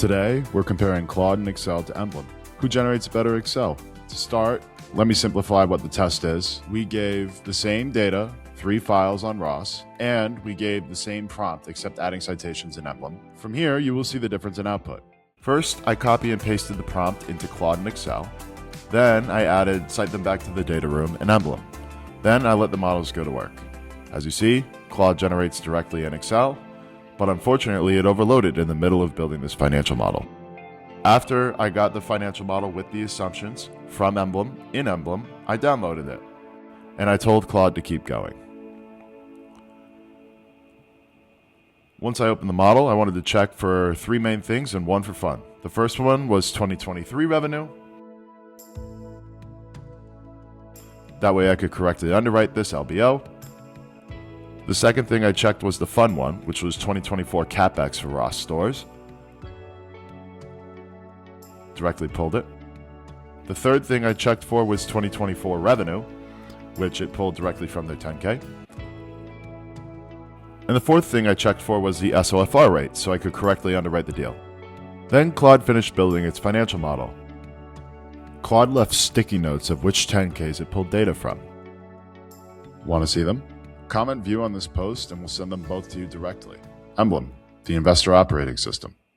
Today, we're comparing Claude in Excel to Emblem. Who generates better Excel? To start, let me simplify what the test is. We gave the same data, 3 files on ROS, and we gave the same prompt except adding citations in Emblem. From here, you will see the difference in output. First, I copy and pasted the prompt into Claude in Excel. Then I added cite them back to the data room in Emblem. Then I let the models go to work. As you see, Claude generates directly in Excel, but unfortunately it overloaded in the middle of building this financial model. After I got the financial model with the assumptions from Emblem in Emblem, I downloaded it, and I told Claude to keep going. Once I opened the model, I wanted to check for 3 main things and 1 for fun. The first one was 2023 revenue. That way I could correctly underwrite this LBO. The second thing I checked was the fun one, which was 2024 CapEx for Ross stores. Directly pulled it. The third thing I checked for was 2024 revenue, which it pulled directly from their 10K. And the fourth thing I checked for was the SOFR rate, so I could correctly underwrite the deal. Then Claude finished building its financial model. Claude left sticky notes of which 10Ks it pulled data from. Want to see them? Comment view on this post and we'll send them both to you directly. Emblem, the investor operating system.